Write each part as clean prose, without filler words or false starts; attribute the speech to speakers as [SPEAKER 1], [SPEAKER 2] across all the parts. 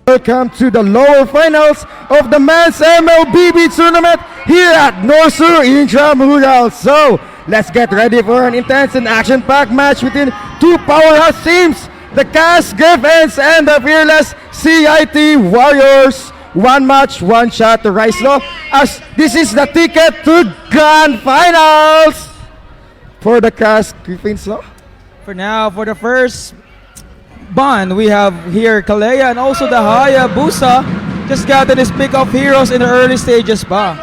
[SPEAKER 1] Welcome to the lower finals of the men's Mlbb tournament here at Norsu Intramurals. So, let's get ready for an intense and action-packed match between two powerhouse teams, the Cast Griffins and the fearless CIT Warriors. One match, one shot to rise low, as this is the ticket to grand finals for the Cast Griffins. No?
[SPEAKER 2] For now, for the first bond, we have here Kalea and also the Hayabusa. Just gotten his pick of heroes in the early stages pa.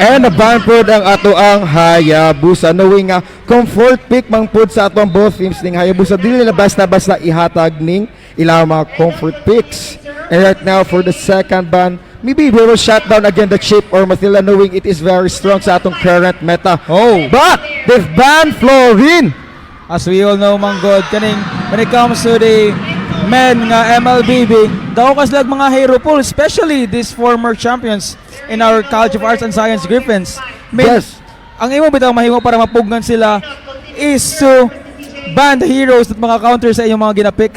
[SPEAKER 1] And naban po ang ato ang Hayabusa, knowing nga comfort pick mang po sa atong both teams ning Hayabusa. Dili nila basta-basta ihatag ning ilang mga comfort picks. And right now for the second ban, maybe we will shut down again the chip or Mathilda, knowing it is very strong sa atong current meta.
[SPEAKER 2] Oh,
[SPEAKER 1] But they've banned Florin.
[SPEAKER 2] as we all know, Manggod, kaning when it comes to the men nga MLBB, daw kas lag mga hero pool, especially these former champions in our College of Arts and Science Griffins.
[SPEAKER 1] Yes.
[SPEAKER 2] Ang imo bitaw mahimo para mapugnan sila is to ban the heroes at mga counter sa inyong mga ginapik.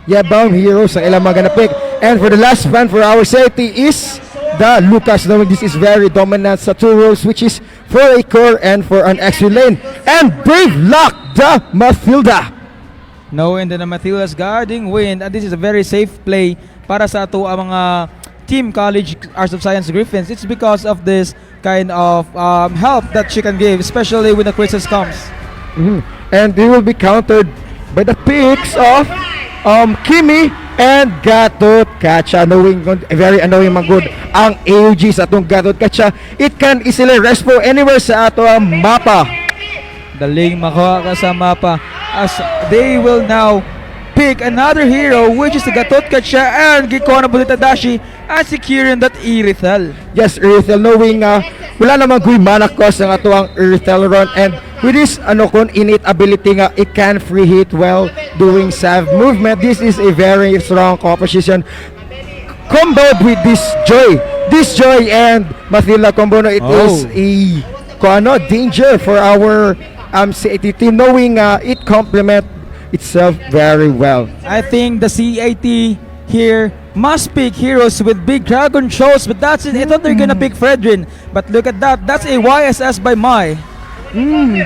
[SPEAKER 1] Yeah, bound heroes ang ilang mga pick. And for the last ban for our safety is the Lucas, knowing this is very dominant sa two roles, which is for a core and for an extra lane. And Brave Luck, the Mathilda.
[SPEAKER 2] Knowing that the Mathilda's guarding win, and this is a very safe play para sa ato ang mga Team College Arts of Science Griffins. It's because of this kind of help that she can give, especially when the crisis comes.
[SPEAKER 1] And they will be countered by the picks of Kimi and Gatot Kacha, knowing very annoying man good ang AUG sa atong Gatot Kacha. It can easily respo anywhere sa ato ang mapa.
[SPEAKER 2] Daling makuha ka sa mapa as they will now pick another hero, which is the Gatot Kacha and Gikona Bulitadashi, and securing that Irithel.
[SPEAKER 1] Yes, Irithel, knowing wala namang gui mana cost ang ato ang Irithel run, and with this innate ability nga, it can free hit well doing salve movement. This is a very strong composition comboed with this Joy and Mathilda combo. It is a danger for our CIT team, knowing it complement itself very well.
[SPEAKER 2] I think the CIT here must pick heroes with big dragon shows, but that's it. I thought they're gonna pick Fredrin, but look at that. That's a YSS by Mai.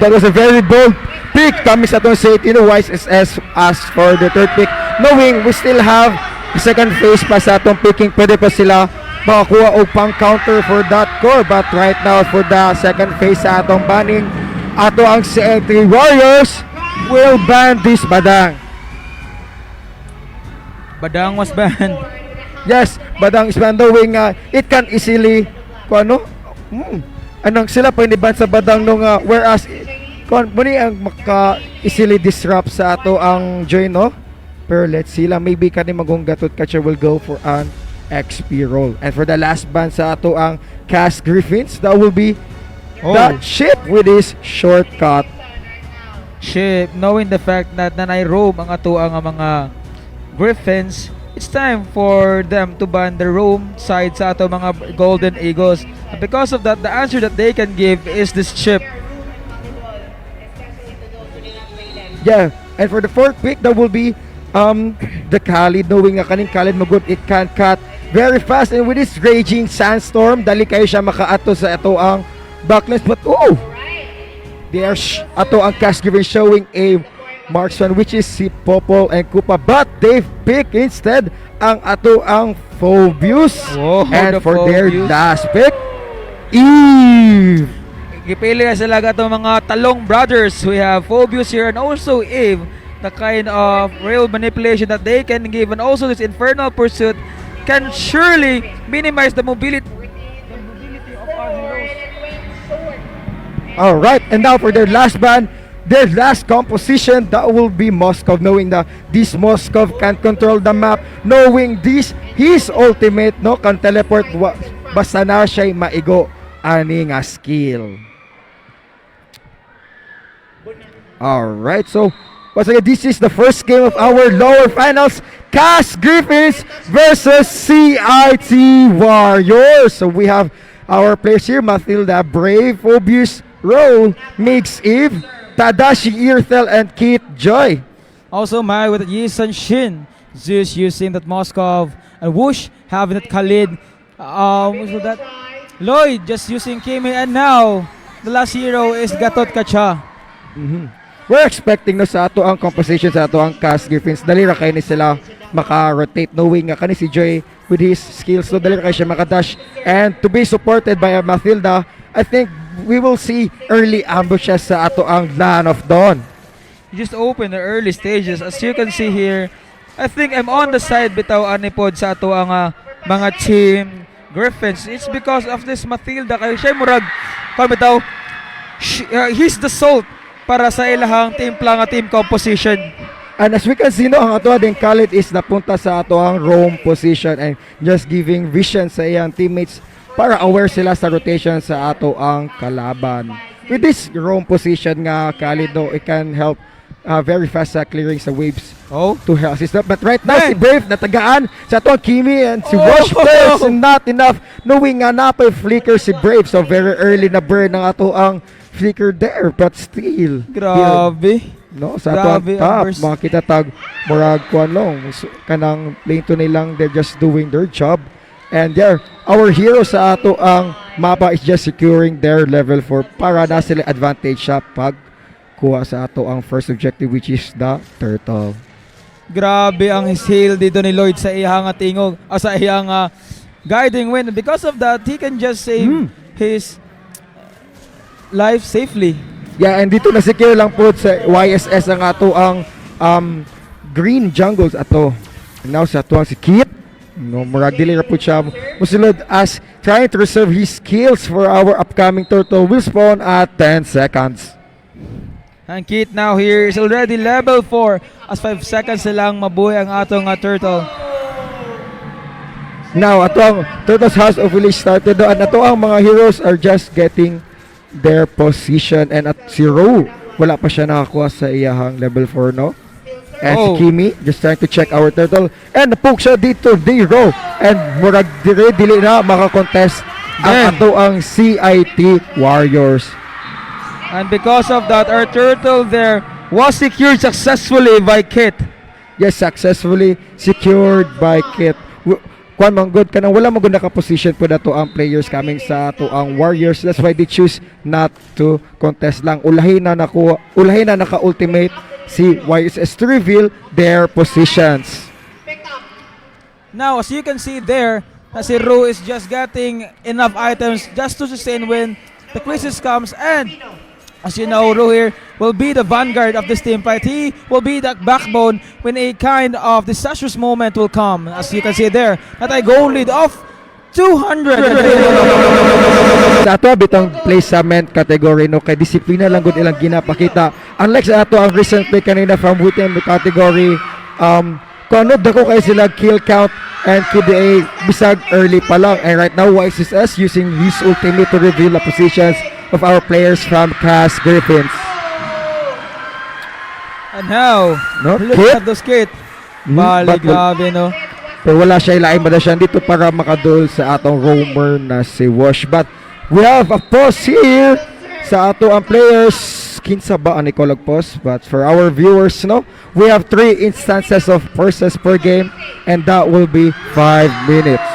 [SPEAKER 1] That was a very bold pick coming sa itong CIT, YSS as for the third pick, knowing we still have the second phase pa sa itong picking. Pwede pa sila makakuha o pang counter for that core, but right now for the second phase sa atong banning, ato ang CIT Warriors will ban this Badang.
[SPEAKER 2] Badang was banned.
[SPEAKER 1] Yes, Badang is banned, knowing it can easily anong sila pa iniban sa Badang nung whereas muni ang maka easily disrupt sa ato ang Joy, no? Pero let's see lang, maybe kani magong Gatot Catcher will go for an XP roll. And for the last ban sa ato ang Cast Griffins, that will be the Chip with his shortcut.
[SPEAKER 2] Chip, knowing the fact that nanay roam ang ato ang mga Griffins, it's time for them to ban the roam side sa ato mga Golden Eagles. And because of that, the answer that they can give is this Chip.
[SPEAKER 1] Yeah, and for the fourth pick, that will be the Khalid, knowing kaning Khalid magud, it can cut very fast, and with this raging sandstorm, dali kayo siya makaato sa ato ang backlines. But they are ato ang Cast Given showing a marksman, which is si Popol and Kupa, but they pick instead ang ato ang Phobius. And for their last pick, Eve.
[SPEAKER 2] Gipili na sila itong mga Talong brothers. We have Phobius here and also Eve. The kind of real manipulation that they can give, and also this Infernal Pursuit can surely minimize the mobility of our heroes.
[SPEAKER 1] Alright, and now for their last ban, their last composition, that will be Moskov, knowing that this Moskov can control the map, knowing this his ultimate can teleport basta na siya maigo ani nga skill. Alright, so once again, this is the first game of our lower finals, Cast Griffins versus CIT Warriors. So we have our players here, Mathilda, Brave, Phobius, Roll, Mix, Eve, Tadashi, Irthel, and Kit Joy.
[SPEAKER 2] Also Mai with Yi Sun Shin. Zeus using that Moskov And Whoosh having that Khalid. So that Lloyd just using Kimi, and now the last hero is Gatot Kacha.
[SPEAKER 1] We're expecting no sa ato ang composition sa ato ang cast Griffins. Dali ra kay ni sila maka-rotate knowing nga kani si Joy with his skills. So dali ra kay siya maka-dash. And to be supported by Mathilda, I think we will see early ambushes sa ato ang Land of Dawn.
[SPEAKER 2] You just open the early stages. As you can see here, I think I'm on the side bitaw anipod sa ato ang mga team Griffins. It's because of this Mathilda kay siya murag bitaw he's the salt para sa ilahang timpla nga team composition.
[SPEAKER 1] And as we can see no, ang ato din Khalid is napunta sa ato ang roam position and just giving vision sa iyang teammates para aware sila sa rotation sa ato ang kalaban. With this roam position nga Khalid no, it can help very fast sa clearing sa waves to help assist. But right now si Brave natagaan sa ato ang Kimi and si Rush plays not enough knowing nga napay flicker si Brave, so very early na burn ng ato ang flicker there, but still
[SPEAKER 2] grabe
[SPEAKER 1] no sa ato ang top makita tag murag kuan long kanang lane to nilang they're just doing their job. And there our hero sa ato ang mapa is just securing their level 4 para na sila advantage sa pag kuha sa ato ang first objective which is the turtle.
[SPEAKER 2] Grabe ang hail dito ni Lloyd sa iyang tingog sa iyang guiding wind. Because of that he can just save his life safely.
[SPEAKER 1] Yeah, and dito na secure lang po sa YSS ang ato ang green jungles ato. And now sa ato ang si Kit. No, murag dili ra po siya musulod as trying to reserve his skills for our upcoming turtle will spawn at 10 seconds.
[SPEAKER 2] And Kit now here is already level 4 as 5 seconds silang mabuhay ang atong turtle.
[SPEAKER 1] Now ato ang turtles has officially started and ato ang mga heroes are just getting their position and at si Ro wala pa siya nakakuha sa iyahang level 4 no. And si Kimi just trying to check our turtle and napoke siya dito di Ro and murag dili na makakontest ang ato ang CIT Warriors.
[SPEAKER 2] And because of that our turtle there was secured successfully by Kit.
[SPEAKER 1] Yes, successfully secured by Kit. Kuan man good kanang wala man gud naka-position po dato ang players coming sa ato ang Warriors. That's why they choose not to contest lang. Ulahin na naka-ultimate si YSS to reveal their positions.
[SPEAKER 2] Now as you can see there, si Ru is just getting enough items just to sustain when the crisis comes, and as you know, Ru here will be the vanguard of this team fight. He will be the backbone when a kind of disastrous moment will come. As you can see there, that a goal lead of 200.
[SPEAKER 1] Sa ato bitang placement category no kay disiplina lang gud ilang ginapakita. Unlike sa ato ang recent play kanina from within the category, kunod dako kay sila kill count and KDA bisag early pa lang. And right now YSS using his ultimate to reveal the positions of our players from Cast Griffins.
[SPEAKER 2] And now, look
[SPEAKER 1] Kit?
[SPEAKER 2] at those Kit. Bali, grabe no.
[SPEAKER 1] Pero wala siya ilaing ba siya dito para makadul sa atong roamer na si Wash. But we have a pause here sa ato ang players. Kinsa ba ang Nicolag pause? But for our viewers, no, we have 3 instances of versus per game and that will be 5 minutes.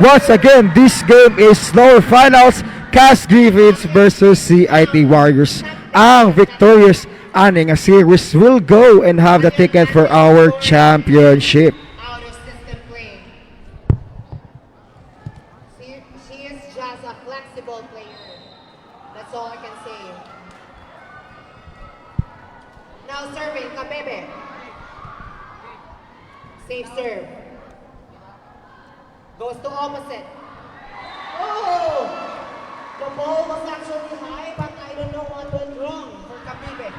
[SPEAKER 1] Once again, this game is lower finals. Cast Griffins versus CIT Warriors. Ang victorious aning a series will go and have the ticket for our championship.
[SPEAKER 3] Out of system play. She is just a flexible player. That's all I can say. Now serving, Mlbb. Safe serve. Goes to opposite. Oh! The ball was actually high, but I don't know what went wrong for Mlbb.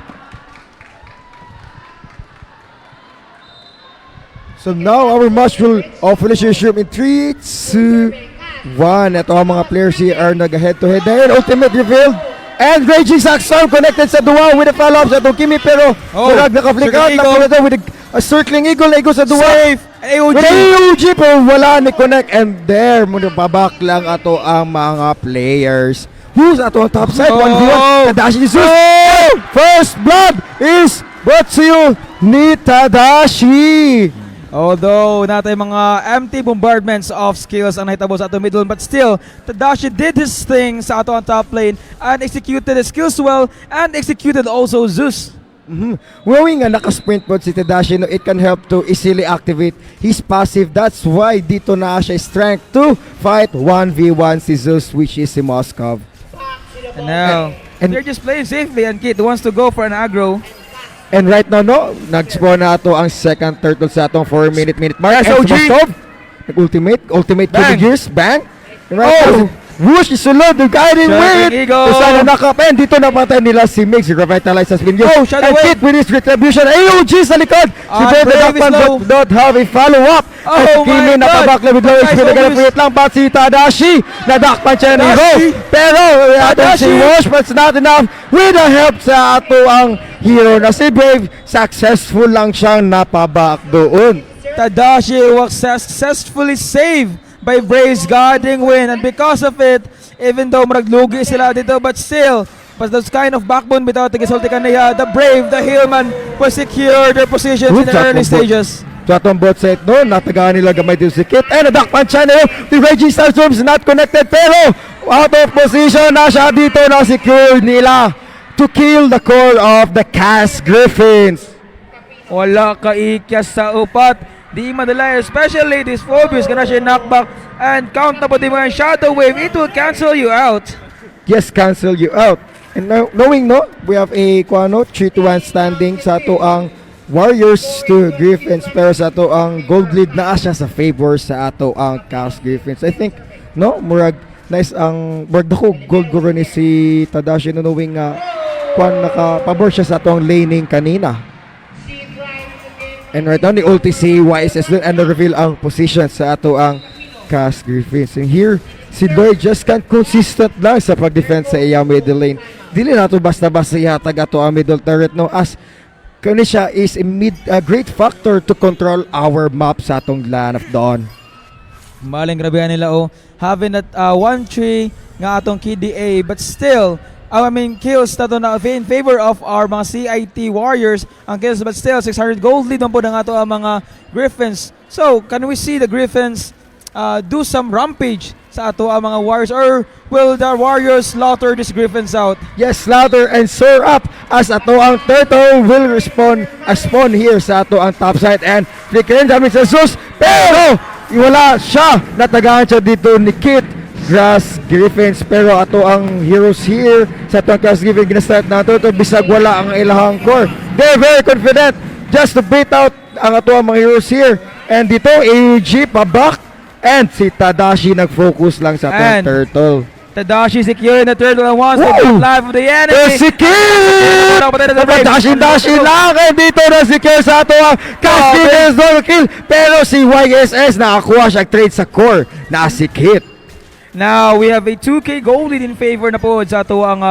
[SPEAKER 1] So now our match will officially resume in 3, 2, 1. Ito ang mga players here are nag-head-to-head. Dahil ultimate revealed. And Raging Saxon connected sa duwa with a follow-up sa itong Kimi. Pero murag naka-flick out. Napunta with a circling eagle na sa duwa.
[SPEAKER 2] Safe! AOG!
[SPEAKER 1] With AOG pero wala ni connect. And there, muna babak lang ato ang mga players. Who's ato ang top side? 1v1. Tadashi Jesus. First blood is brought to you ni Tadashi.
[SPEAKER 2] Although natay mga empty bombardments of skills ang nahitabo sa ato middle, but still Tadashi did his thing sa ato ang top lane and executed his skills well and executed also Zeus.
[SPEAKER 1] Knowing nga naka-sprint mode si Tadashi, no, it can help to easily activate his passive. That's why dito na siya strength to fight 1v1 si Zeus, which is si Moskov.
[SPEAKER 2] And now they're just playing safely, and Kit wants to go for an aggro.
[SPEAKER 1] And right now, no, nag-spawn na ito ang second turtle sa atong 4-minute mark. And
[SPEAKER 2] SOG!
[SPEAKER 1] si Moskov, ultimate
[SPEAKER 2] Bang!
[SPEAKER 1] gears, bang! And right now, whoosh, isulod, yung guiding
[SPEAKER 2] Jumping
[SPEAKER 1] win!
[SPEAKER 2] Eagle!
[SPEAKER 1] Kung saan nakap, and dito napatay nila si Mix, revitalize sa spin.
[SPEAKER 2] Shadow
[SPEAKER 1] And
[SPEAKER 2] Wave!
[SPEAKER 1] Kit with his retribution, AOG sa likod! Si
[SPEAKER 2] Brave
[SPEAKER 1] Brave
[SPEAKER 2] is low.
[SPEAKER 1] does not have a follow-up!
[SPEAKER 2] Oh
[SPEAKER 1] At Kimi
[SPEAKER 2] my God!
[SPEAKER 1] napabakla with low HP,
[SPEAKER 2] Nice
[SPEAKER 1] nag-repeat lang, but si Tadashi, nadakpan siya ni Ro.
[SPEAKER 2] Tadashi!
[SPEAKER 1] Pero, atin si
[SPEAKER 2] Tadashi!
[SPEAKER 1] Wash, but it's not enough. With the help sa ato ang hero na si Brave, successful lang siyang napabak doon.
[SPEAKER 2] Tadashi was successfully saved by Brave's guarding win, and because of it, even though maraglugi sila dito, but still, but those kind of backbone without the gisulti kaniya, the Brave, the Hillman will secure their positions in the early stages.
[SPEAKER 1] Sa atong bot side no, natagaan nila gamay dito si Kit. And nadakpan siya na yun. The Reggie Starstorms not connected, pero out of position na siya dito, na secure nila to kill the core of the Cass Griffins.
[SPEAKER 2] Wala ka ikyas sa upat. Di madala, especially this Phobius, kana siya knockback and count na po di mo yung Shadow Wave. It will cancel you out.
[SPEAKER 1] Yes, cancel you out. And now, knowing no, we have a 3-1 standing sa ato ang Warriors to Griffins, pero sa ato ang gold lead na siya sa favor sa ato ang Cass Griffins. I think no, murag nice ang murag dako gold guro ni si Tadashi, no, knowing nga naka-pabor siya sa ato ang laning kanina. And right now, the ulti si YSS doon, and na-reveal ang position sa ato ang Cass Griffins. And here, si Lloyd just can't consistent lang sa pag-defense sa iyang middle lane. Dili na to basta-basta ihatag ato ang middle turret, no, as kani siya is a great factor to control our map sa atong Land of Dawn.
[SPEAKER 2] Maling grabe nila having that 1-3 nga atong KDA, but still I mean kills na to na in favor of our mga CIT Warriors ang kills, but still 600 gold lead po na ato ang mga Griffins. So can we see the Griffins do some rampage sa ato ang mga Warriors, or will the Warriors slaughter these Griffins out?
[SPEAKER 1] Yes, slaughter and soar up as ato ang turtle will spawn here sa ato ang top side, and flickering damage sa Zeus, pero wala siya, natagaan siya dito ni Kit Grass Griffins. Pero ato ang heroes here sa ato ang Grass Griffins, ginastart na ito bisag wala ang ilahang core. They're very confident just to beat out ang ato ang mga heroes here, and dito AUG pabak, and si Tadashi nag-focus lang sa ating turtle.
[SPEAKER 2] Tadashi securing the turtle and wants to
[SPEAKER 1] Woo!
[SPEAKER 2] get life of the enemy.
[SPEAKER 1] Si Kit! Dashi lang, and dito na secure sa ato ang Cass Griffins no kill, pero si YSS nakakuha siya trade sa core na si Kit.
[SPEAKER 2] Now we have a 2k gold lead in favor na po sa ato ang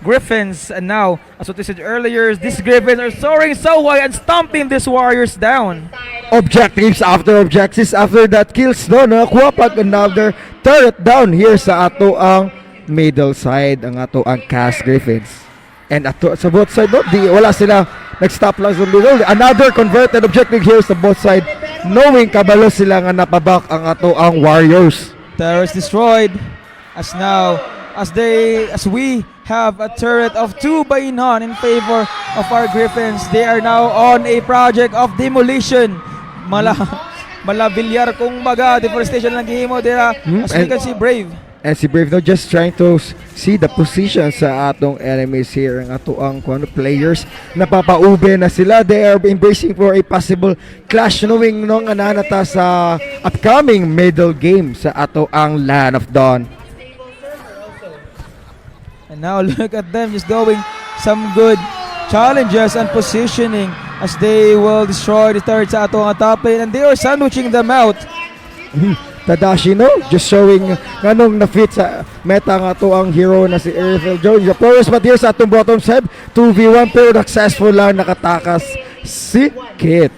[SPEAKER 2] Griffins, and now as what I said earlier, these Griffins are soaring so high and stomping these Warriors down.
[SPEAKER 1] Objectives after objectives after that kills, no, nakuha pag another turret down here sa ato ang middle side, ang ato ang Cass Griffins. And ato sa both side, no, di wala sila, nag-stop lang sa middle. Another converted objective here sa both side, knowing kabalo sila nga napabak ang ato ang Warriors.
[SPEAKER 2] Turret destroyed as now as we have a turret of 2 by none in favor of our Griffins. They are now on a project of demolition. Malabilyar kung baga, deforestation lang gihimo dira, as we can see Brave.
[SPEAKER 1] And si Brave no just trying to see the position sa atong enemies here, ang ato ang players napapaube na sila. They are embracing for a possible clash, knowing no nga nanata sa upcoming middle game sa ato ang Land of Dawn.
[SPEAKER 2] And now look at them just going some good challenges and positioning as they will destroy the turret sa ato ang top lane, and they are sandwiching them out.
[SPEAKER 1] Tadashi no just showing ganong na-fit sa meta nga to ang hero na si Ariel Jones. The players but here sa atong bottom side 2v1, pero successful lang nakatakas si Kit.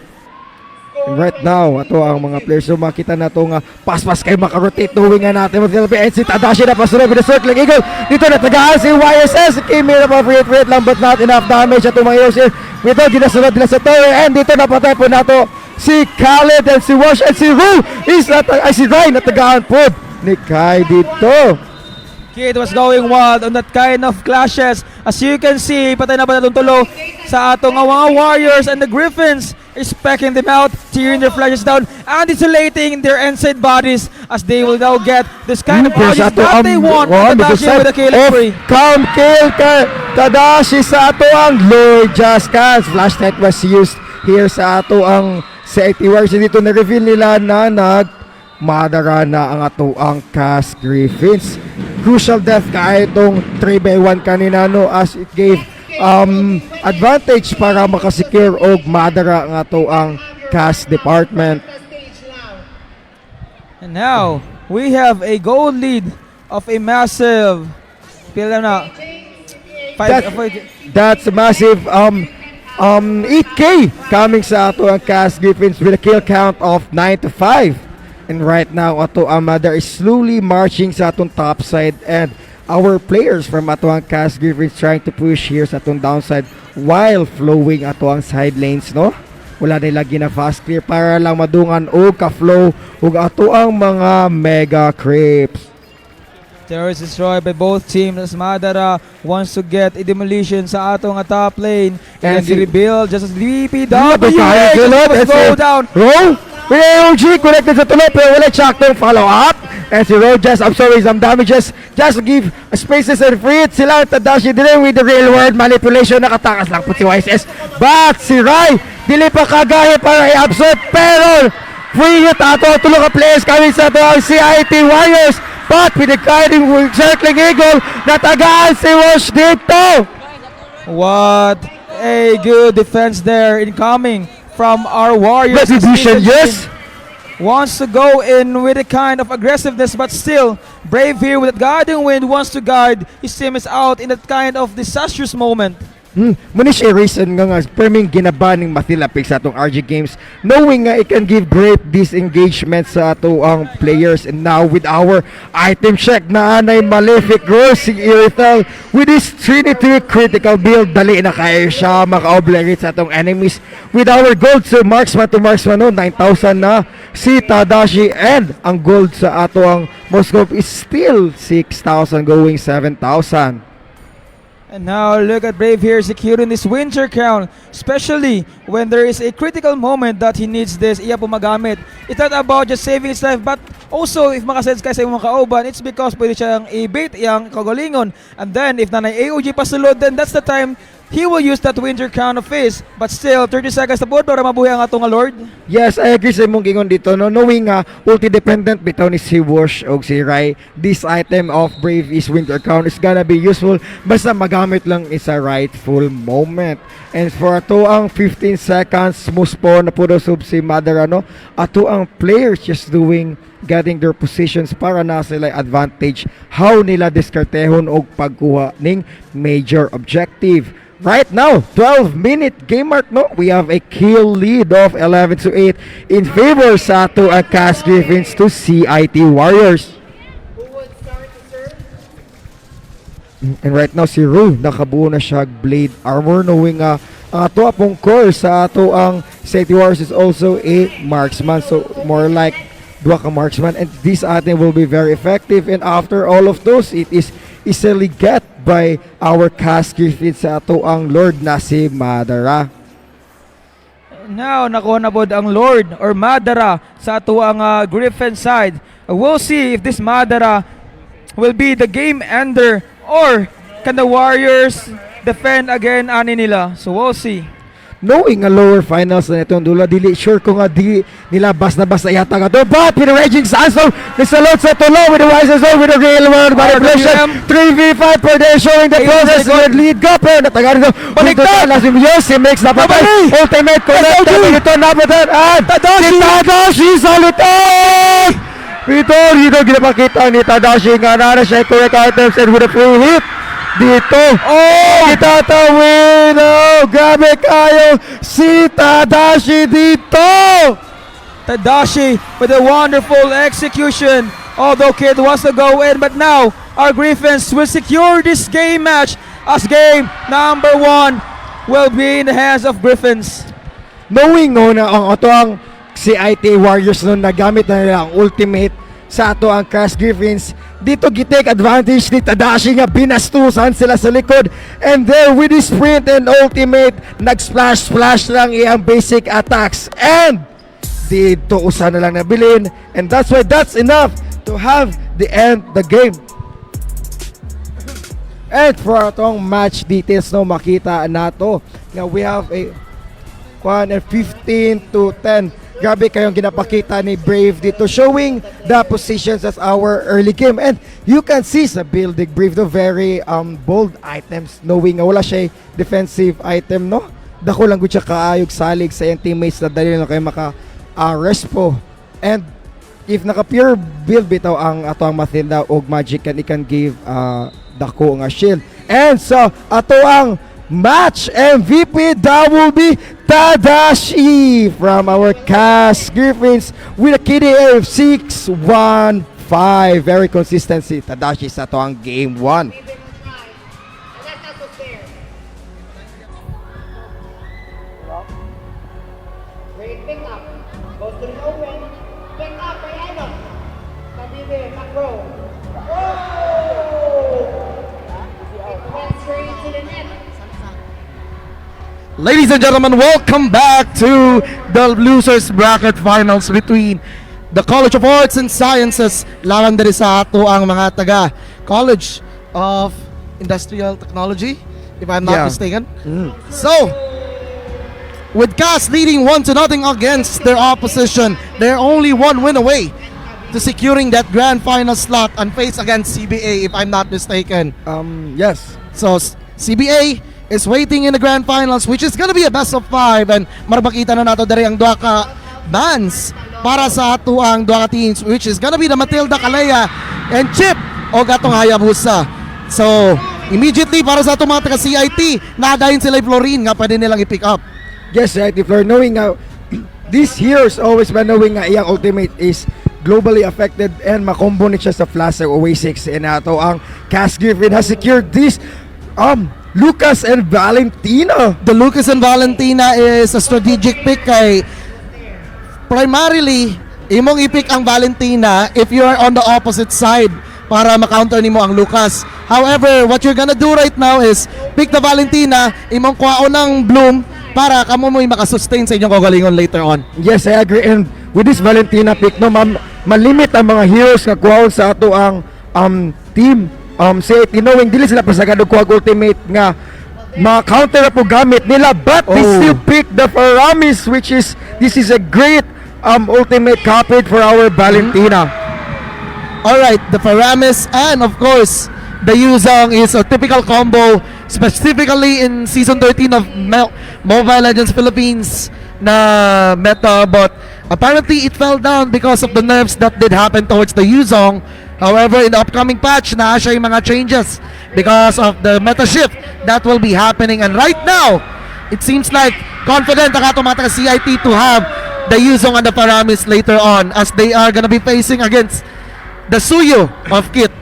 [SPEAKER 1] And right now ato ang mga players, so makita na to nga paspas kay makarotate, knowing nga natin and si Tadashi na pasunod with the circling eagle. Dito na tagaan si YSS, Kimi na pa free lang but not enough damage atong mga heroes here. Dito ginasunod nila sa tower, and dito napatay po nato si Khaled and si Wash and si Ru is si Ryan natagahan po ni Kai dito.
[SPEAKER 2] Kid was going wild on that kind of clashes. As you can see, patay na ba natong tulo sa atong mga Warriors, and the Griffins is pecking them out, tearing their flashes down and isolating their inside bodies as they will now get this kind of audience that they want. Tadashi with a kill free.
[SPEAKER 1] Count kill Tadashi sa ato ang Lord Just Cans. Flashlight was used here sa ato ang sa 80 Warriors. Dito na-reveal nila na madara na ang ato ang Cast Griffins. Crucial death kahit itong 3x1 kanina no, as it gave advantage para makasecure og madara ang ato ang Cast department.
[SPEAKER 2] And now we have a goal lead of a massive
[SPEAKER 1] That's a massive 8K coming sa ato ang Cast Griffins with a kill count of 9-5. And right now, ato ang mother is slowly marching sa atong top side, and our players from ato ang Cast Griffins trying to push here sa atong downside while flowing ato ang side lanes, no? Wala nila gina fast clear para lang madungan o ka-flow ug ato ang mga mega creeps.
[SPEAKER 2] There is destroyed by both teams as Madara wants to get a demolition sa atong top lane and rebuild just as DPW go down.
[SPEAKER 1] Roll! PAOG connected sa tulo pero wala saktong follow up. And si Rojas absorbing some damages just to give spaces and free it sila. Tadashi din with the real world manipulation. Nakatakas lang po si YSS. But si Rai dili pa kagahi para i-absorb pero free it ato tulo ka players coming sa ato ang CIT Warriors. But with the guiding circling eagle natagaan si Wash dito.
[SPEAKER 2] What a good defense there incoming from our Warriors.
[SPEAKER 1] Retribution, yes.
[SPEAKER 2] Wants to go in with a kind of aggressiveness, but still Brave here with that guiding wind wants to guide his team is out in that kind of disastrous moment.
[SPEAKER 1] Muna siya reason nga perming ginabaning matilapig sa atong RG Games knowing nga it can give great disengagement sa ato ang players. And now with our item check na anay Malefic Rose si Irithel with his Trinity critical build, dali na kaya siya maka-obliterate sa atong enemies. With our gold to marksman no, 9,000 na si Tadashi, and ang gold sa ato ang Moscow is still 6,000 going 7,000.
[SPEAKER 2] And now look at Brave here securing this winter crown, especially when there is a critical moment that he needs this. Iya po magamit. It's not about just saving his life, but also if makasense ka sa imong kauban, it's because pwede siyang i-bait iyang kagalingon. And then if nanay AOG pasulod, then that's the time he will use that winter crown of his. But still, 30 seconds na po para mabuhay ang atong Lord.
[SPEAKER 1] Yes, I agree sa imong gingon dito, no, knowing ulti-dependent bitaw ni si Wash o si Rai, this item of Brave is winter crown is gonna be useful basta magamit lang is a rightful moment. And for ato ang 15 seconds muspo na puro sub si Madara, no, ato ang players just getting their positions para na sila advantage how nila diskartehon og pagkuha ning major objective. Right now, 12-minute game mark, no? We have a kill lead of 11-8 in favor sa ato ang Cast Griffins to CIT Warriors.
[SPEAKER 3] Who would start to serve?
[SPEAKER 1] And right now si Ru nakabuo na siya blade armor, knowing ang ato apong core sa ato ang CIT Warriors is also a marksman, so more like dua ka marksman, and this item will be very effective. And after all of those, it is easily get by our Cast Griffins sa ato ang Lord na si Madara.
[SPEAKER 2] Now nakuha na pod ang Lord or Madara sa ato ang Griffin side. We'll see if this Madara will be the game ender or can the Warriors defend again ani nila. So we'll see.
[SPEAKER 1] Knowing a lower finals na itong dula, dili sure ko nga di nila basta yata nga to, but with the raging sandstorm, nisalot sa tulo with the rises over with the real world manipulation, 3v5 per day showing the progress with lead go, pero nataga nito baligtad na si Yossi makes na patay, ultimate connect dito napatan, and si Tadashi salutan dito ginapakita ni Tadashi nga na siya correct items and with a full hit dito. Itatawin. Grabe kayo si Tadashi dito.
[SPEAKER 2] Tadashi with a wonderful execution. Although Kid wants to go in, but now our Griffins will secure this game match as game number 1 will be in the hands of Griffins.
[SPEAKER 1] knowing no na ang ato ang CIT Warriors no nagamit na nila ang ultimate sa ato ang Crash Griffins, dito gitake advantage ni Tadashi nga binastusan sila sa likod, and there with his sprint and ultimate nag-splash lang iyang basic attacks, and dito usa na lang nabilin, and that's why that's enough to have the end the game. And for atong match details no makita nato nga we have a 15 to 10. Grabe kayong ginapakita ni Brave dito, showing the positions as our early game, and you can see sa building Brave the very bold items, knowing nga wala siya defensive item no, dako lang gud siya kaayog salig sa iyang teammates na dali lang kayo maka respo, and if naka pure build bitaw ang ato ang Mathilda og Magic and it can give dako nga shield. And so ato ang match MVP, that will be Tadashi from our Cast Griffins with a KDA of 6-1-5. Very consistency Tadashi sa ato ang game 1.
[SPEAKER 3] And that's also fair. Great pick up. Goes to the open. Pick up by Eno. Mlbb, back row. Oh! It went straight to the net.
[SPEAKER 4] Ladies and gentlemen, welcome back to the losers bracket finals between the College of Arts and Sciences laban diri sa ato ang mga taga College of Industrial Technology, if I'm not
[SPEAKER 1] Yeah.
[SPEAKER 4] mistaken. So, with CAS leading 1-0 against their opposition, they're only one win away to securing that grand final slot and face against CBA, if I'm not mistaken.
[SPEAKER 1] Yes.
[SPEAKER 4] So CBA is waiting in the grand finals, which is gonna be a best of 5, and marabakita na nato dari ang duha ka bands para sa ato ang duha ka teams, which is gonna be the Matilda Kalaya and Chip o gatong Hayabusa. So immediately para sa ato mga taga CIT, nadayon sila Florin nga pwede nilang i-pick up.
[SPEAKER 1] Yes, right. If you're knowing this heroes always ba knowing nga iyang ultimate is globally affected and makombo ni siya sa flash o way 6, and ato ang Cast Griffin has secured this Lucas and Valentina.
[SPEAKER 4] The Lucas and Valentina is a strategic pick kay primarily imong i-pick ang Valentina if you are on the opposite side para ma-counter nimo ang Lucas. However, what you're gonna do right now is pick the Valentina, imong kuhaon ng Bloom para kamo mo makasustain sa inyong kagalingon later on.
[SPEAKER 1] Yes, I agree. And with this Valentina pick no, malimit ang mga heroes nga kuhaon sa ato ang team. Say knowing dili sila pasagad og kuhag ultimate nga ma-counter na po gamit nila, but they still pick the Faramis, which is this is a great ultimate coverage for our Valentina.
[SPEAKER 4] Alright, the Faramis and of course the Yuzong is a typical combo, specifically in Season 13 of Mobile Legends Philippines na meta, but apparently it fell down because of the nerfs that did happen towards the Yuzong. However, in the upcoming patch, na siya yung mga changes because of the meta shift that will be happening. And right now, it seems like confident ang atong mga CIT to have the Yuzong and the Paramis later on as they are gonna be facing against the Suyo of Kit.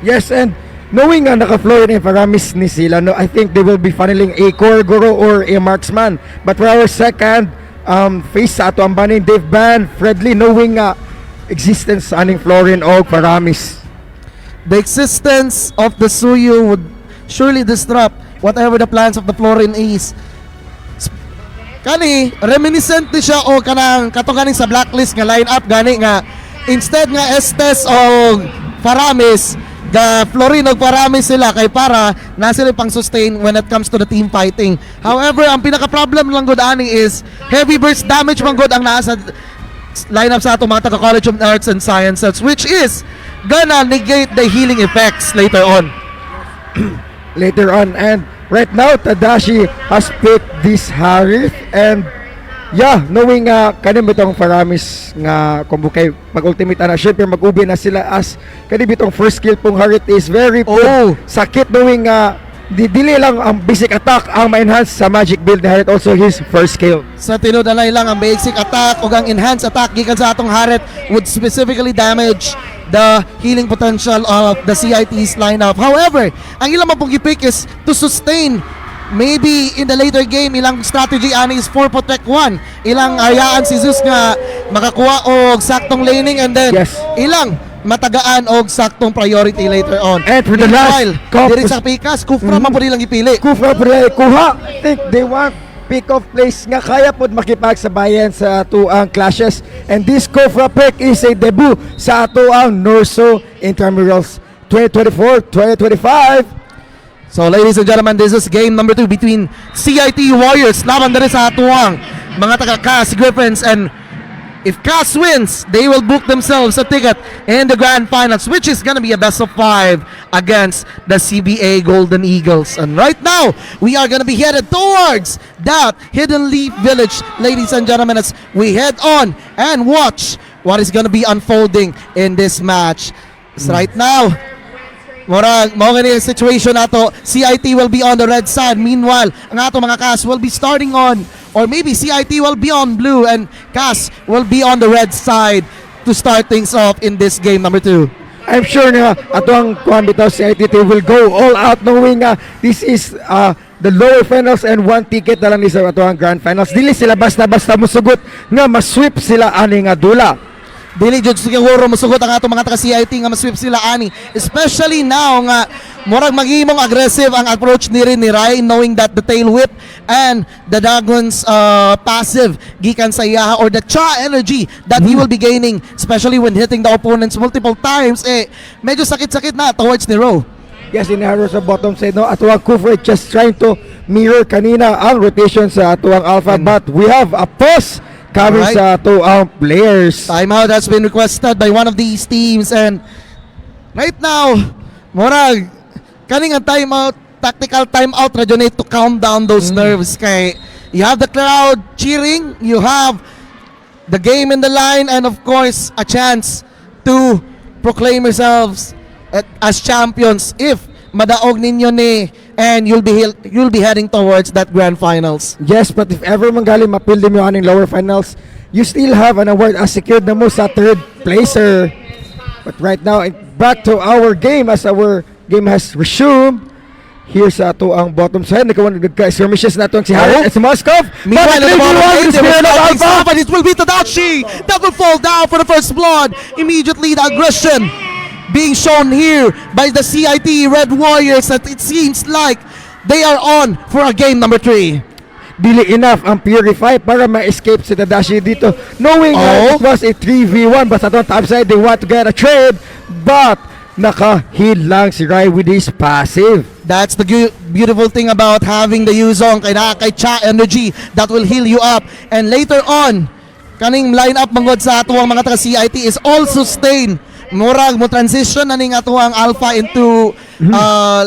[SPEAKER 1] Yes, and knowing nga naka-floor ni Faramis ni sila, no, I think they will be funneling a core guru or a marksman. But for our second face sa ato ang banin, Dave Ban, Fredly, knowing nga existence aning Florin o Faramis.
[SPEAKER 4] The existence of the Suyu would surely disrupt whatever the plans of the Florin is. Kani, reminiscent ni siya o kanang katong sa blacklist nga lineup gani nga instead nga Estes o Faramis, the Florin o Faramis sila kay para na sila pang sustain when it comes to the team fighting. However, ang pinaka-problem lang gud ani is heavy burst damage man gud ang nasa lineup sa ato mga taga College of Arts and Sciences, which is gonna negate the healing effects later on.
[SPEAKER 1] Later on, and right now Tadashi has picked this Harith, and yeah, knowing kanin bitong Faramis nga combo kay mag-ultimate na syempre mag-ubi na sila as kanin bitong first skill pong Harith is very sakit, knowing dili lang ang basic attack ang ma-enhance sa magic build ni Harith, also his first skill.
[SPEAKER 4] Sa tinudanay lang ang basic attack o ang enhanced attack gikan sa atong Harith would specifically damage the healing potential of the CIT's lineup. However, ang ilang mapong i-pick is to sustain maybe in the later game ilang strategy ani is 4 protect 1. Ilang hayaan si Zeus nga makakuha og saktong laning, and then
[SPEAKER 1] Yes.
[SPEAKER 4] ilang matagaan og saktong priority later on.
[SPEAKER 1] And for the last
[SPEAKER 4] diri sa Pikas, Kufra man po nilang ipili.
[SPEAKER 1] Kuha I think they want pick-off place nga kaya po makipagsabayan sa atuang clashes, and this Kufra pick is a debut sa atuang Norsu Intramurals 2024-2025.
[SPEAKER 4] So ladies and gentlemen, this is game number 2 between CIT Warriors laban diri sa atuang mga taga-Cas Griffins, and if Cas wins, they will book themselves a ticket in the grand finals, which is gonna be a best of 5 against the CBA Golden Eagles. And right now, we are gonna be headed towards that Hidden Leaf Village, ladies and gentlemen, as we head on and watch what is gonna be unfolding in this match. So right now, murag mao gani ang situation nato. CIT will be on the red side. Meanwhile, ang ato mga Cas will be starting on, or maybe CIT will be on blue and Cas will be on the red side to start things off in this game number 2.
[SPEAKER 1] I'm sure nga ato ang kuhan bitaw si ITT will go all out knowing this is the lower finals and one ticket na lang ni sa ato ang grand finals. Dili sila basta-basta musugot nga masweep sila ani nga dula.
[SPEAKER 4] Dili jud siguro musugot ang ato mga taga CIT nga masweep sila ani, especially now nga murag maghimong aggressive ang approach ni Rai, knowing that the tail whip and the Dragon's passive gikan sa iya, or the cha energy that he will be gaining, especially when hitting the opponents multiple times, medyo sakit-sakit na towards ni Ro.
[SPEAKER 1] Yes, inaro sa bottom side no. Ato ang Kufra just trying to mirror kanina ang rotation sa ato ang Alpha, but we have a pause coming
[SPEAKER 4] Alright.
[SPEAKER 1] sa ato ang players.
[SPEAKER 4] Timeout has been requested by one of these teams, and right now, murag kaning ang timeout, tactical timeout radyo to calm down those nerves, kay you have the crowd cheering, you have the game in the line, and of course a chance to proclaim yourselves as champions if madaog ninyo ni, and you'll be heading towards that grand finals.
[SPEAKER 1] Yes, but if ever manggali mapildi mo aning lower finals, you still have an award as secured na mo sa third placer. But right now, back to our game as our game has resumed. Here sa ato ang bottom side, nagka-skirmishes na ito ang si Harry at si Moskov.
[SPEAKER 4] Meanwhile, at the bottom eight, there was nothing
[SPEAKER 1] Alpha.
[SPEAKER 4] but it will be Tadashi that will fall down for the first blood. Immediately, the aggression being shown here by the CIT Red Warriors, that it seems like they are on for a game number 3.
[SPEAKER 1] Dili enough ang Purify para ma-escape si Tadashi dito. Knowing it was a 3v1, but sa itong top side, they want to get a trade. But naka-heal lang si Rai with his passive.
[SPEAKER 4] That's the beautiful thing about having the Yuzong kay cha energy that will heal you up. And later on, kaning lineup mangod sa atuang mga taga CIT is all sustained. Murag mo transition na ning atuang Alpha into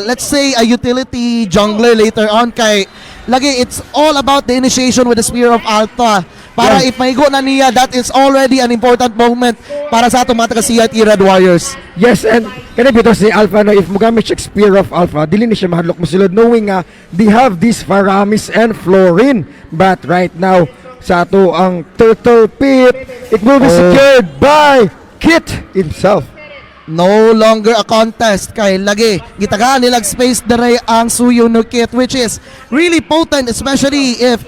[SPEAKER 4] let's say a utility jungler later on, kay lagi it's all about the initiation with the Spear of Alpha. Para if maigo na niya, that is already an important moment para sa atong mga taga CIT Red Warriors.
[SPEAKER 1] Yes, and kaya bito si Alpha, no, if mugamit siya Spear of Alpha, dili ni siya mahadlok mo silod, knowing they have this Faramis and Florin. But right now, sa ato ang Turtle Pit, it will be secured by Kit himself.
[SPEAKER 4] No longer a contest, kay lagi gitagaan nilag space dere ang Suyo no Kit, which is really potent, especially if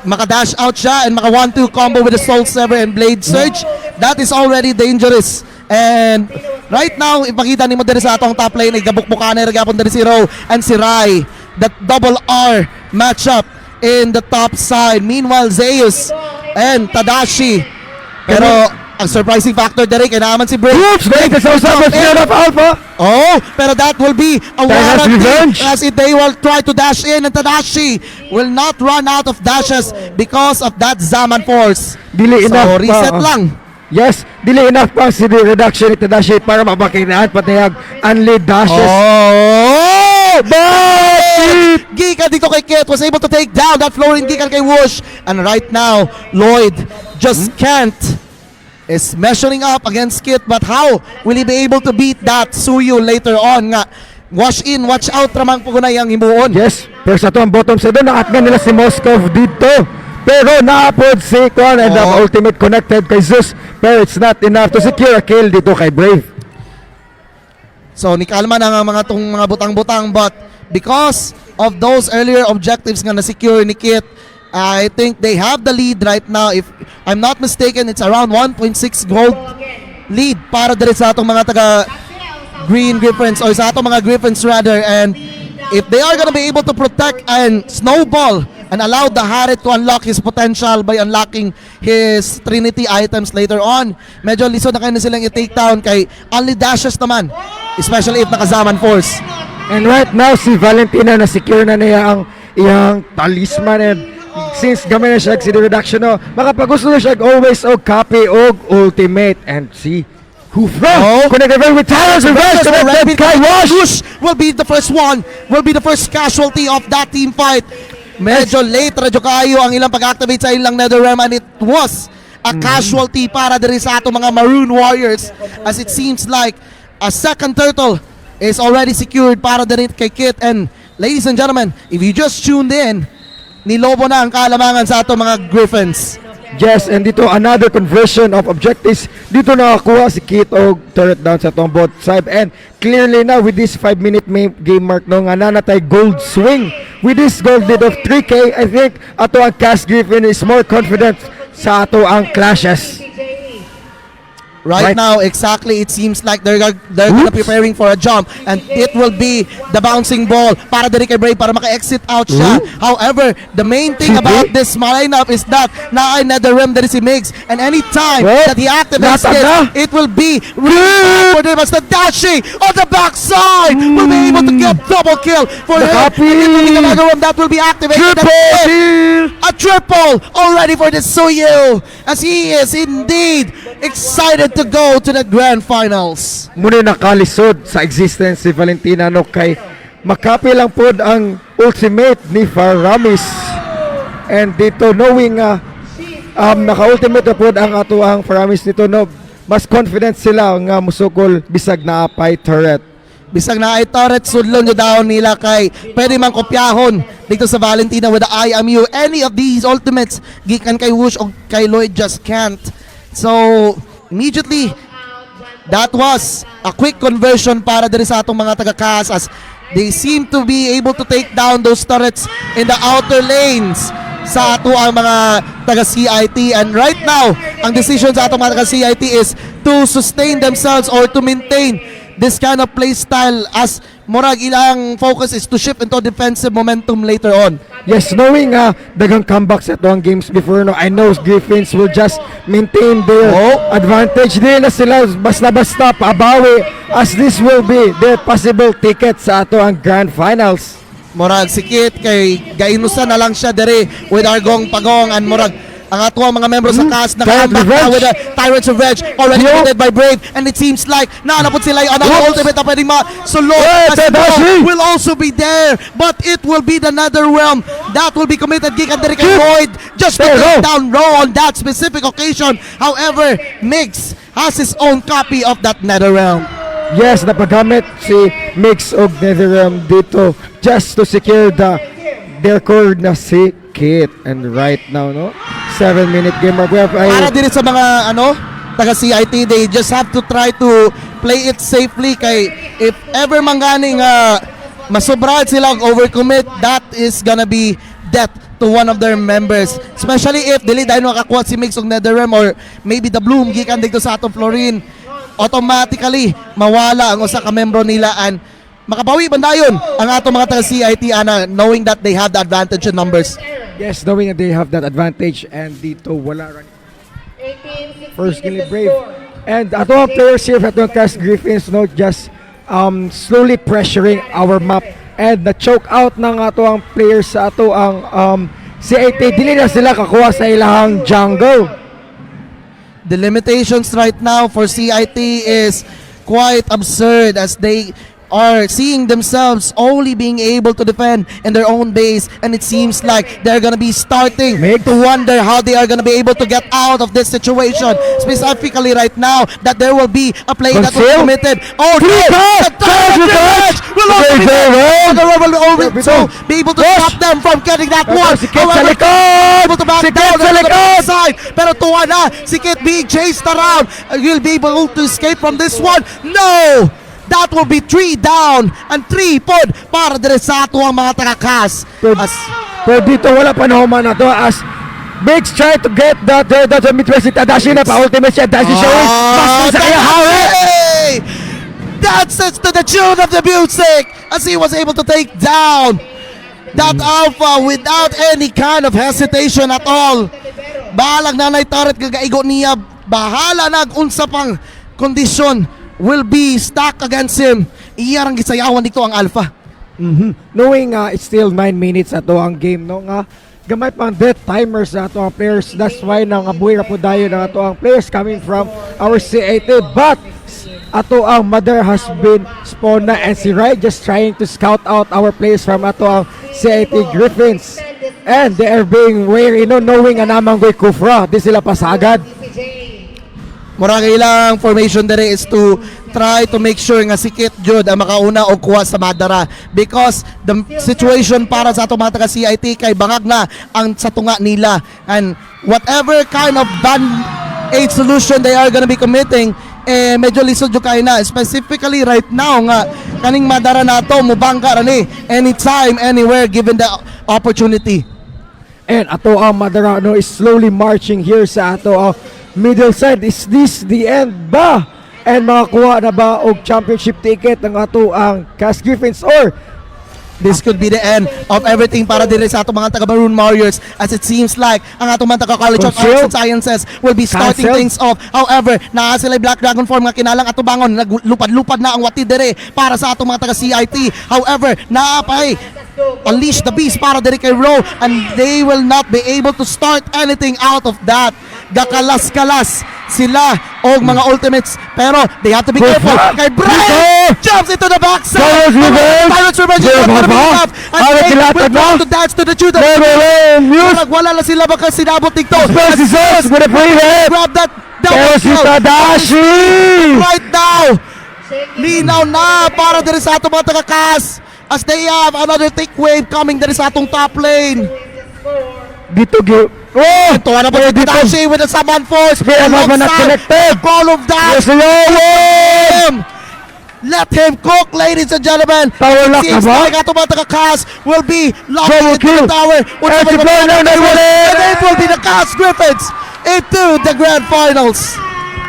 [SPEAKER 4] maka-dash out siya and maka 1-2 combo with the Soul Sever and Blade Surge. That is already dangerous. And right now, ipakita ni mo dere sa atong top lane, gabukbukan na gapon dere si Ro and si Rai. That double R matchup in the top side. Meanwhile, Zeus and Tadashi, pero ang surprising factor dere kay naman si Brave.
[SPEAKER 1] Great, the Spear of Alpha.
[SPEAKER 4] Oh, pero that will be a
[SPEAKER 1] Tada's
[SPEAKER 4] warranty,
[SPEAKER 1] revenge.
[SPEAKER 4] as if they will try to dash in, and Tadashi will not run out of dashes because of that Zaman Force.
[SPEAKER 1] Dili enough
[SPEAKER 4] So reset
[SPEAKER 1] pa,
[SPEAKER 4] lang.
[SPEAKER 1] Yes, dili enough pa si reduction ni Tadashi para mabakinaan patayag unlead dashes.
[SPEAKER 4] Oh! But Gikan dito kay Kit was able to take down that Florin Gikan kay Whoosh. And right now, Lloyd just can't. Is measuring up against Kit, but how will he be able to beat that Suyo later on nga? Watch in, watch out ramang pugunay ang himuon.
[SPEAKER 1] Yes, pero sa ito ang bottom side doon, nakatgan nila si Moskov dito. Pero naapod si Kwan and the ultimate connected kay Zeus. Pero it's not enough to secure a kill dito kay Brave.
[SPEAKER 4] So ni kalma na nga mga tong mga butang-butang, but because of those earlier objectives nga na-secure ni Kit. I think they have the lead right now. If I'm not mistaken, it's around 1.6 gold lead para diri sa atong mga taga Green Griffins or sa atong mga Griffins rather. And if they are gonna be able to protect and snowball and allow the Harit to unlock his potential by unlocking his Trinity items later on, medyo lisod na kayo na silang i-take down kay only dashes naman, especially if nakazaman force.
[SPEAKER 1] And right now, si Valentina na-secure na niya ang iyang talisman. And since gamay na siya si reduction, no, makapagusto na siya always og copy og ultimate. And see who from connected with Towers and Rush connected kay Wash
[SPEAKER 4] will be the first one, will be the first casualty of that team fight. Medyo late radyo kayo ang ilang pag-activate sa ilang NetherRealm, and it was a casualty para diri sa ato mga Maroon Warriors, as it seems like a second turtle is already secured para diri kay Kit. And ladies and gentlemen, if you just tuned in, nilobo na ang kalamangan sa ato mga Griffins.
[SPEAKER 1] Yes, and dito another conversion of objectives. Dito nakakuha si Kit og turret down sa itong both side. And clearly now with this 5-minute game mark, no, nga nanatay gold swing. With this gold lead of 3K, I think ato ang Cast Griffin is more confident sa ato ang clashes.
[SPEAKER 4] Right now, exactly, it seems like they're gonna be preparing for a jump, and it will be the bouncing ball para diri kay Brave para maka-exit out siya. However, the main thing about this lineup is that na ay NetherRealm there si Migs, and anytime that he activates it will be for them as the dashing on the backside will be able to get double kill for him. And it will be the NetherRealm that will be activated. A triple already for the Suyu, as he is indeed excited to go to the grand finals.
[SPEAKER 1] Muna nakalisod sa existence si Valentina, no, kay makapi lang pod ang ultimate ni Faramis. And dito knowing naka-ultimate na pod ang ato ang Faramis dito, no, mas confident sila nga musukol bisag na apay turret.
[SPEAKER 4] Bisag na ay turret sudlon yung down nila kay pwede mang kopyahon dito sa Valentina with the IMU. Any of these ultimates gikan kay Whoosh o kay Lloyd just can't. So immediately, that was a quick conversion para diri sa atong mga taga-Cas, as they seem to be able to take down those turrets in the outer lanes sa ato ang mga taga-CIT. And right now, ang decision sa atong mga taga-CIT is to sustain themselves or to maintain this kind of play style, as murag ilang focus is to shift into defensive momentum later on.
[SPEAKER 1] Yes, knowing dagang comebacks at ang games before, no, I know Griffins will just maintain their advantage. Di na sila basta-basta paabawi, as this will be their possible ticket sa ato ang grand finals.
[SPEAKER 4] Murag si Kit kay gainusan na lang siya dere with Argong Pagong, and murag ang ato ang mga membro sa cast naka-comeback na with the Tyrants of Reg already committed by Brave, and it seems like naanapot sila yung another ultimate na pwedeng ma-sulod, as will also be there, but it will be the NetherRealm that will be committed gikan diri kay Lloyd just to take down Raw on that specific occasion. However, Mix has his own copy of that NetherRealm.
[SPEAKER 1] Yes, napagamit si Mix og NetherRealm dito just to secure their core na si Kit. And right now, no, 7-minute game mark.
[SPEAKER 4] Para din sa mga taga-CIT, they just have to try to play it safely, kay if ever mangganing masobrahan sila overcommit, that is gonna be death to one of their members, especially if dili dahil makakuha si Mix og NetherRealm or maybe the Bloom gikan dito sa atong Florin, automatically mawala ang usa ka membro nila, and makabawi bandayon ang atong mga taga-CIT knowing that they have the advantage in numbers.
[SPEAKER 1] Yes, knowing that they have that advantage, and dito wala rin. First kill Brave. And ato ang players here, ato ang Cast Griffins, no, just slowly pressuring our map, and na-choke out ng ato ang players sa ato ang CIT. Dili na sila kakuha sa ilang jungle.
[SPEAKER 4] The limitations right now for CIT is quite absurd, as they are seeing themselves only being able to defend in their own base, and it seems like they're gonna be starting to wonder how they are gonna be able to get out of this situation, specifically right now that there will be a play that was committed. Oh no! The will also be there! So be able to stop them from getting that one. However, able to back down on the side, pero tuwa na si Kit being chased around. He'll be able to escape from this one. No! That will be 3 down and 3 pod para dire sa ato ang mga taga-cast.
[SPEAKER 1] Pero dito wala pa nahuman na to as Biggs try to get that mid-range Tadashi na pa ultimate siya. Tadashi showing mas sa kaya Howie.
[SPEAKER 4] That sets to the tune of the music as he was able to take down that Alpha without any kind of hesitation at all. Bahalag nanay turret kagaigo niya. Bahala nag-unsa pang kondisyon will be stuck against him. Iyarang gisayawan dito ang Alpha.
[SPEAKER 1] Knowing it's still 9 minutes ato ang game no nga gamay pang death timers sa ato ang players, that's why nang abuhi ra po dayon ang ato ang players coming from our C8, but ato ang mother has been spawned na and si Rai just trying to scout out our players from ato ang C8 Griffins, and they are being wary knowing nga namang goy kufra di sila pasagad.
[SPEAKER 4] Murag ilang formation dire is to try to make sure nga sikit jud ang makauna og kuha sa Madara, because the situation para sa ato mga taga CIT kay bangag na ang sa tunga nila, and whatever kind of band-aid solution they are gonna be committing medyo lisod jud kay na, specifically right now nga kaning Madara nato mubangka ra ni anytime anywhere given the opportunity.
[SPEAKER 1] And ato ang Madara is slowly marching here sa ato ang middle side. Is this the end ba? And makakuha na ba og championship ticket ng ato ang Cast Griffins, or
[SPEAKER 4] this could be the end of everything para dire sa ato mga taga Maroon Warriors, as it seems like ang ato mga taga College of Arts and Sciences will be starting
[SPEAKER 1] Cancelled.
[SPEAKER 4] things off. However, naa sila Black Dragon form nga kinalang ato bangon, naglupad-lupad na ang wati dire para sa ato mga taga CIT. However, naa pa unleash the beast para dire kay Ro, and they will not be able to start anything out of that. Gakalas-kalas sila og mga ultimates, pero they have to be careful. Kay Brian jumps into the backside. Pirates Revenge is not gonna be enough, and they will try to dance to the tune. Wala na sila baka sinabot dito. Grab that double kill right now. Linaw na para dire sa ato mga taga-cast as they have another thick wave coming dire sa atong top lane.
[SPEAKER 1] dito
[SPEAKER 4] Tuwa na po si Tadashi with a summon force.
[SPEAKER 1] not connected.
[SPEAKER 4] All of that. Let him cook, ladies and gentlemen.
[SPEAKER 1] Tower lock na
[SPEAKER 4] Seems
[SPEAKER 1] ba?
[SPEAKER 4] like ato mga taga-cast will be locked
[SPEAKER 1] Double
[SPEAKER 4] into
[SPEAKER 1] kill.
[SPEAKER 4] the tower.
[SPEAKER 1] And
[SPEAKER 4] it will be the Cast Griffins into the grand finals.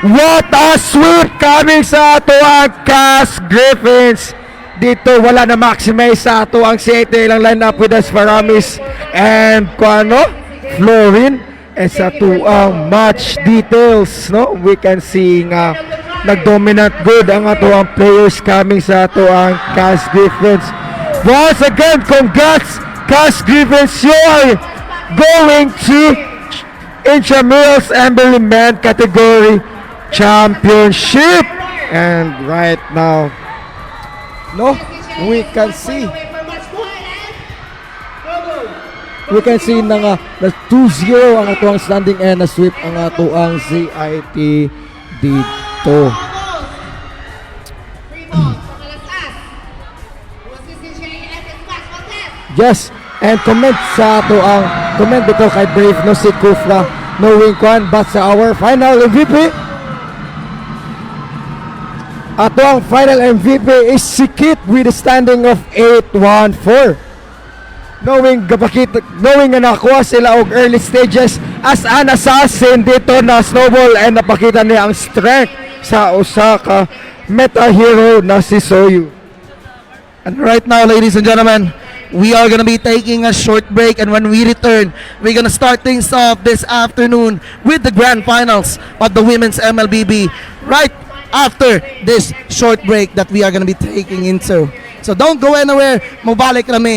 [SPEAKER 1] What a sweep coming sa ato ang Cast Griffins. Dito wala na maximize sa ato ang C8 ilang line up with us Paramis and Florin, and sa ato ang match details we can see nga nagdominant good ang ato ang players coming sa ato ang Cast Griffins. Once again, congrats Cast Griffins, you are going to Intramurals Mlbb category championship, and right now we can see na nga na 2-0 ang ato ang standing and na sweep ang ato ang CIT dito. Yes, and comment dito kay Brave si Kufra knowing kwan but sa our final MVP. Ato ang final MVP is Sikit with a standing of 8-1-4. Knowing nga nakuha sila og early stages as an assassin dito na snowball, and napakita niya ang strength sa Osaka meta hero na si Soyu.
[SPEAKER 4] And right now, ladies and gentlemen, we are gonna be taking a short break, and when we return, we're gonna start things off this afternoon with the grand finals of the women's MLBB right after this short break that we are gonna be taking into. So don't go anywhere, mobalik kami